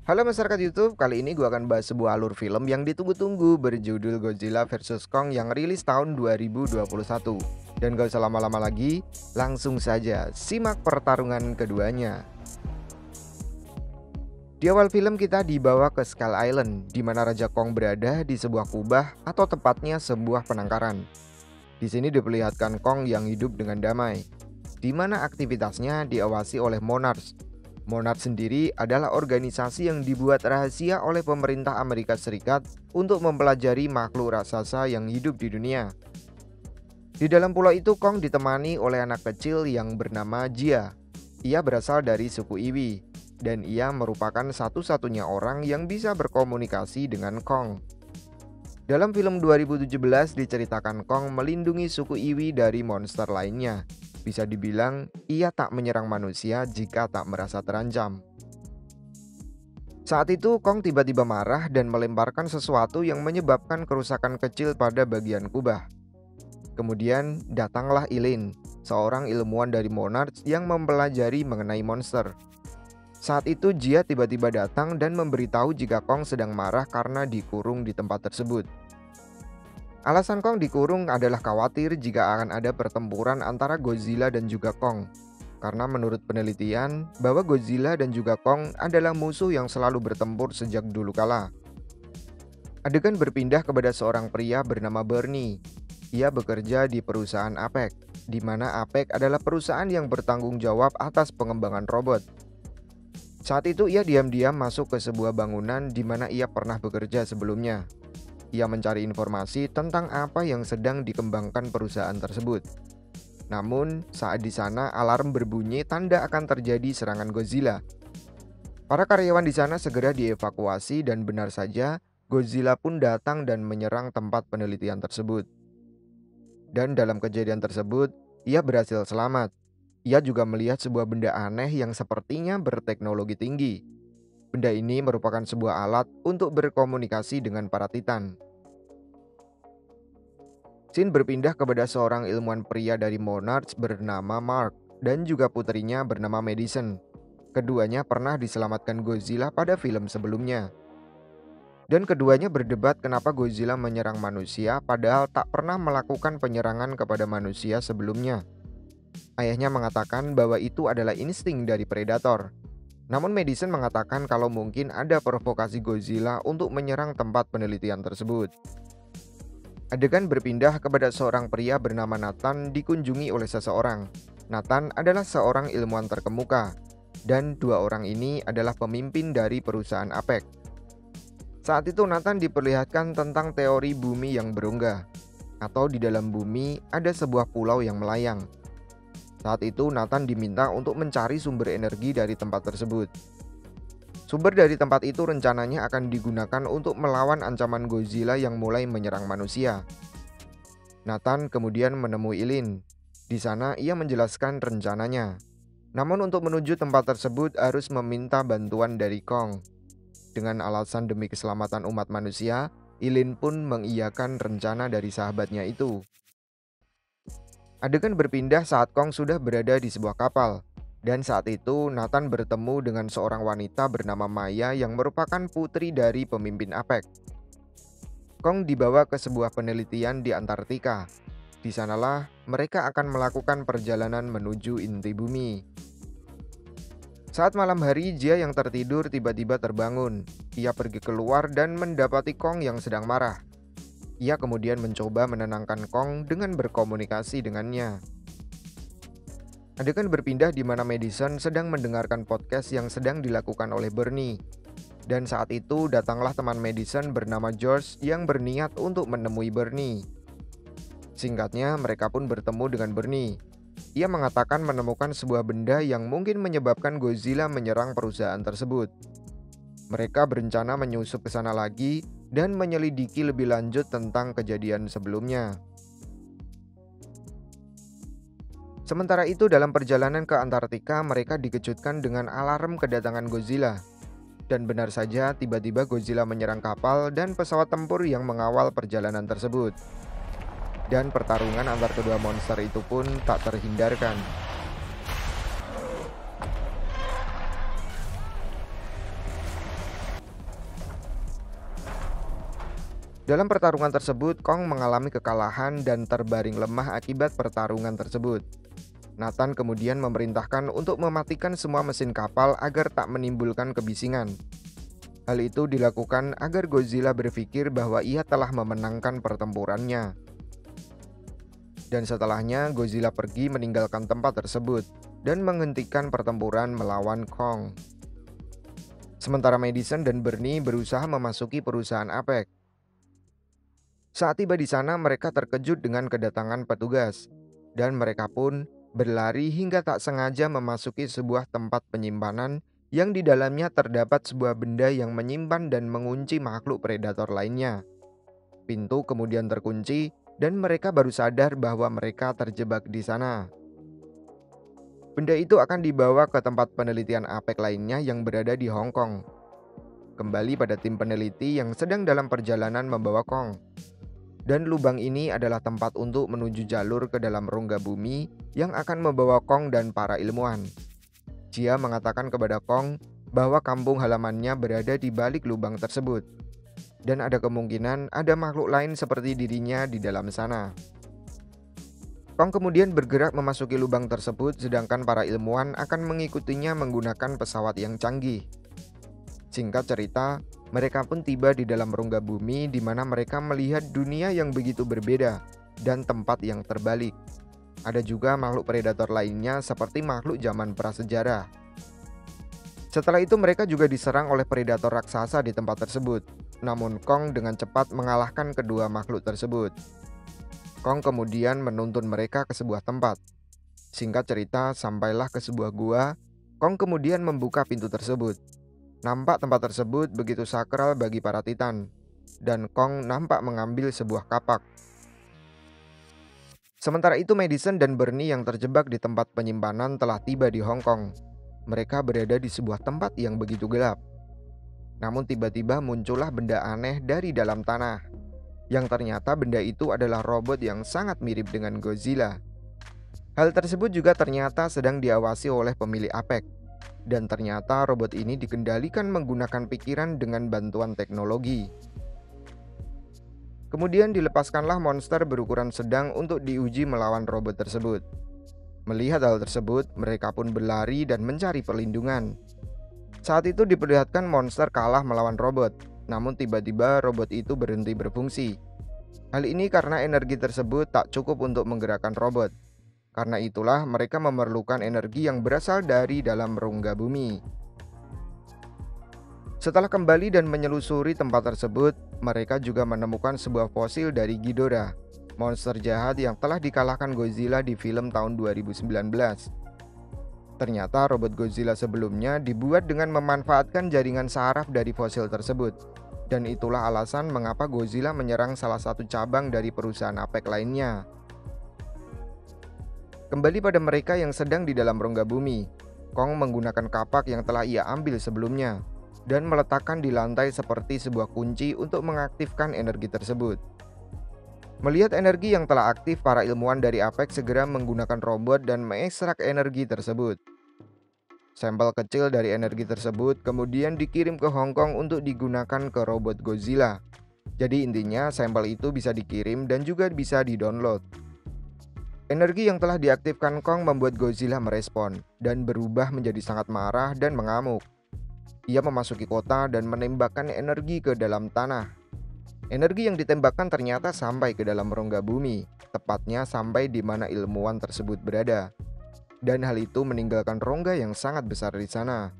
Halo masyarakat YouTube, kali ini gue akan bahas sebuah alur film yang ditunggu-tunggu berjudul Godzilla vs Kong yang rilis tahun 2021. Dan gak usah lama-lama lagi, langsung saja simak pertarungan keduanya. Di awal film kita dibawa ke Skull Island, di mana Raja Kong berada di sebuah kubah atau tepatnya sebuah penangkaran. Di sini diperlihatkan Kong yang hidup dengan damai, di mana aktivitasnya diawasi oleh Monarch. Monarch sendiri adalah organisasi yang dibuat rahasia oleh pemerintah Amerika Serikat untuk mempelajari makhluk raksasa yang hidup di dunia. Di dalam pulau itu Kong ditemani oleh anak kecil yang bernama Jia. Ia berasal dari suku Iwi, dan ia merupakan satu-satunya orang yang bisa berkomunikasi dengan Kong. Dalam film 2017 diceritakan Kong melindungi suku Iwi dari monster lainnya. Bisa dibilang, ia tak menyerang manusia jika tak merasa terancam. Saat itu, Kong tiba-tiba marah dan melemparkan sesuatu yang menyebabkan kerusakan kecil pada bagian kubah. Kemudian, datanglah Eileen, seorang ilmuwan dari Monarch yang mempelajari mengenai monster. Saat itu, Jia tiba-tiba datang dan memberitahu jika Kong sedang marah karena dikurung di tempat tersebut. Alasan Kong dikurung adalah khawatir jika akan ada pertempuran antara Godzilla dan juga Kong. Karena menurut penelitian, bahwa Godzilla dan juga Kong adalah musuh yang selalu bertempur sejak dulu kala. Adegan berpindah kepada seorang pria bernama Bernie. Ia bekerja di perusahaan APEC, di mana APEC adalah perusahaan yang bertanggung jawab atas pengembangan robot. Saat itu ia diam-diam masuk ke sebuah bangunan di mana ia pernah bekerja sebelumnya. Ia mencari informasi tentang apa yang sedang dikembangkan perusahaan tersebut. Namun, saat di sana alarm berbunyi tanda akan terjadi serangan Godzilla. Para karyawan di sana segera dievakuasi dan benar saja, Godzilla pun datang dan menyerang tempat penelitian tersebut. Dan dalam kejadian tersebut, ia berhasil selamat. Ia juga melihat sebuah benda aneh yang sepertinya berteknologi tinggi. Benda ini merupakan sebuah alat untuk berkomunikasi dengan para Titan. Scene berpindah kepada seorang ilmuwan pria dari Monarch bernama Mark dan juga putrinya bernama Madison. Keduanya pernah diselamatkan Godzilla pada film sebelumnya. Dan keduanya berdebat kenapa Godzilla menyerang manusia padahal tak pernah melakukan penyerangan kepada manusia sebelumnya. Ayahnya mengatakan bahwa itu adalah insting dari predator. Namun Madison mengatakan kalau mungkin ada provokasi Godzilla untuk menyerang tempat penelitian tersebut. Adegan berpindah kepada seorang pria bernama Nathan dikunjungi oleh seseorang. Nathan adalah seorang ilmuwan terkemuka, dan dua orang ini adalah pemimpin dari perusahaan APEC. Saat itu Nathan diperlihatkan tentang teori bumi yang berongga, atau di dalam bumi ada sebuah pulau yang melayang. Saat itu Nathan diminta untuk mencari sumber energi dari tempat tersebut. Sumber dari tempat itu rencananya akan digunakan untuk melawan ancaman Godzilla yang mulai menyerang manusia. Nathan kemudian menemui Eileen. Di sana ia menjelaskan rencananya. Namun untuk menuju tempat tersebut harus meminta bantuan dari Kong. Dengan alasan demi keselamatan umat manusia, Eileen pun mengiyakan rencana dari sahabatnya itu. Adegan berpindah saat Kong sudah berada di sebuah kapal. Dan saat itu Nathan bertemu dengan seorang wanita bernama Maya yang merupakan putri dari pemimpin APEC. Kong dibawa ke sebuah penelitian di Antartika. Di sanalah mereka akan melakukan perjalanan menuju inti bumi. Saat malam hari, Jia yang tertidur tiba-tiba terbangun. Ia pergi keluar dan mendapati Kong yang sedang marah. Ia kemudian mencoba menenangkan Kong dengan berkomunikasi dengannya. Adegan berpindah di mana Madison sedang mendengarkan podcast yang sedang dilakukan oleh Bernie. Dan saat itu datanglah teman Madison bernama George yang berniat untuk menemui Bernie. Singkatnya mereka pun bertemu dengan Bernie. Ia mengatakan menemukan sebuah benda yang mungkin menyebabkan Godzilla menyerang perusahaan tersebut. Mereka berencana menyusup ke sana lagi dan menyelidiki lebih lanjut tentang kejadian sebelumnya. Sementara itu dalam perjalanan ke Antartika mereka dikejutkan dengan alarm kedatangan Godzilla. Dan benar saja tiba-tiba Godzilla menyerang kapal dan pesawat tempur yang mengawal perjalanan tersebut. Dan pertarungan antar kedua monster itu pun tak terhindarkan. Dalam pertarungan tersebut, Kong mengalami kekalahan dan terbaring lemah akibat pertarungan tersebut. Nathan kemudian memerintahkan untuk mematikan semua mesin kapal agar tak menimbulkan kebisingan. Hal itu dilakukan agar Godzilla berpikir bahwa ia telah memenangkan pertempurannya. Dan setelahnya, Godzilla pergi meninggalkan tempat tersebut dan menghentikan pertempuran melawan Kong. Sementara Madison dan Bernie berusaha memasuki perusahaan Apex. Saat tiba di sana, mereka terkejut dengan kedatangan petugas, dan mereka pun berlari hingga tak sengaja memasuki sebuah tempat penyimpanan yang di dalamnya terdapat sebuah benda yang menyimpan dan mengunci makhluk predator lainnya. Pintu kemudian terkunci, dan mereka baru sadar bahwa mereka terjebak di sana. Benda itu akan dibawa ke tempat penelitian Apex lainnya yang berada di Hong Kong. Kembali pada tim peneliti yang sedang dalam perjalanan membawa Kong. Dan lubang ini adalah tempat untuk menuju jalur ke dalam rongga bumi yang akan membawa Kong dan para ilmuwan. Jia mengatakan kepada Kong bahwa kampung halamannya berada di balik lubang tersebut. Dan ada kemungkinan ada makhluk lain seperti dirinya di dalam sana. Kong kemudian bergerak memasuki lubang tersebut, sedangkan para ilmuwan akan mengikutinya menggunakan pesawat yang canggih. Singkat cerita, mereka pun tiba di dalam rongga bumi di mana mereka melihat dunia yang begitu berbeda dan tempat yang terbalik. Ada juga makhluk predator lainnya seperti makhluk zaman prasejarah. Setelah itu mereka juga diserang oleh predator raksasa di tempat tersebut. Namun Kong dengan cepat mengalahkan kedua makhluk tersebut. Kong kemudian menuntun mereka ke sebuah tempat. Singkat cerita, sampailah ke sebuah gua. Kong kemudian membuka pintu tersebut. Nampak tempat tersebut begitu sakral bagi para Titan. Dan Kong nampak mengambil sebuah kapak. Sementara itu Madison dan Bernie yang terjebak di tempat penyimpanan telah tiba di Hong Kong. Mereka berada di sebuah tempat yang begitu gelap. Namun tiba-tiba muncullah benda aneh dari dalam tanah. Yang ternyata benda itu adalah robot yang sangat mirip dengan Godzilla. Hal tersebut juga ternyata sedang diawasi oleh pemilik Apex. Dan ternyata robot ini dikendalikan menggunakan pikiran dengan bantuan teknologi. Kemudian dilepaskanlah monster berukuran sedang untuk diuji melawan robot tersebut. Melihat hal tersebut, mereka pun berlari dan mencari perlindungan. Saat itu diperlihatkan monster kalah melawan robot, namun tiba-tiba robot itu berhenti berfungsi. Hal ini karena energi tersebut tak cukup untuk menggerakkan robot. Karena itulah mereka memerlukan energi yang berasal dari dalam rongga bumi. Setelah kembali dan menyelusuri tempat tersebut, mereka juga menemukan sebuah fosil dari Ghidorah, monster jahat yang telah dikalahkan Godzilla di film tahun 2019. Ternyata robot Godzilla sebelumnya dibuat dengan memanfaatkan jaringan saraf dari fosil tersebut. Dan itulah alasan mengapa Godzilla menyerang salah satu cabang dari perusahaan Apex lainnya. Kembali pada mereka yang sedang di dalam rongga bumi, Kong menggunakan kapak yang telah ia ambil sebelumnya dan meletakkan di lantai seperti sebuah kunci untuk mengaktifkan energi tersebut. Melihat energi yang telah aktif, para ilmuwan dari Apex segera menggunakan robot dan mengekstrak energi tersebut. Sampel kecil dari energi tersebut kemudian dikirim ke Hong Kong untuk digunakan ke robot Godzilla. Jadi intinya sampel itu bisa dikirim dan juga bisa di-download. Energi yang telah diaktifkan Kong membuat Godzilla merespon dan berubah menjadi sangat marah dan mengamuk. Ia memasuki kota dan menembakkan energi ke dalam tanah. Energi yang ditembakkan ternyata sampai ke dalam rongga bumi, tepatnya sampai di mana ilmuwan tersebut berada. Dan hal itu meninggalkan rongga yang sangat besar di sana.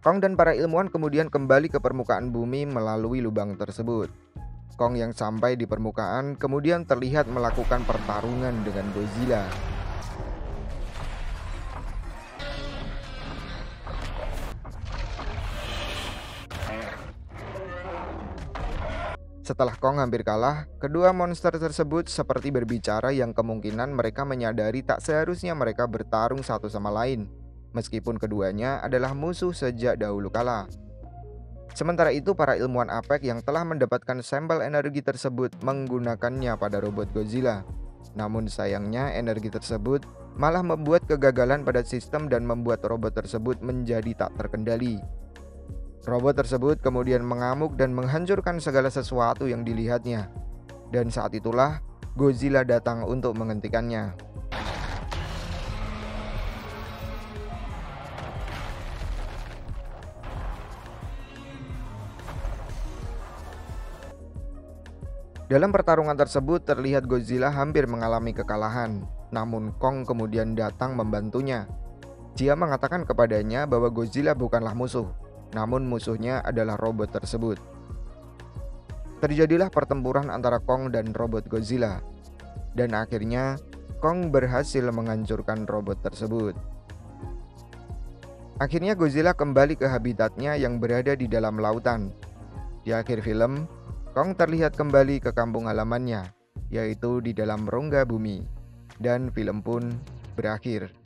Kong dan para ilmuwan kemudian kembali ke permukaan bumi melalui lubang tersebut. Kong yang sampai di permukaan kemudian terlihat melakukan pertarungan dengan Godzilla. Setelah Kong hampir kalah, kedua monster tersebut seperti berbicara yang kemungkinan mereka menyadari tak seharusnya mereka bertarung satu sama lain, meskipun keduanya adalah musuh sejak dahulu kala. Sementara itu para ilmuwan Apex yang telah mendapatkan sampel energi tersebut menggunakannya pada robot Godzilla. Namun sayangnya energi tersebut malah membuat kegagalan pada sistem dan membuat robot tersebut menjadi tak terkendali. Robot tersebut kemudian mengamuk dan menghancurkan segala sesuatu yang dilihatnya. Dan saat itulah Godzilla datang untuk menghentikannya. Dalam pertarungan tersebut terlihat Godzilla hampir mengalami kekalahan, namun Kong kemudian datang membantunya. Dia mengatakan kepadanya bahwa Godzilla bukanlah musuh, namun musuhnya adalah robot tersebut. Terjadilah pertempuran antara Kong dan robot Godzilla, dan akhirnya Kong berhasil menghancurkan robot tersebut. Akhirnya Godzilla kembali ke habitatnya yang berada di dalam lautan. Di akhir film, Kong terlihat kembali ke kampung halamannya, yaitu di dalam rongga bumi, dan film pun berakhir.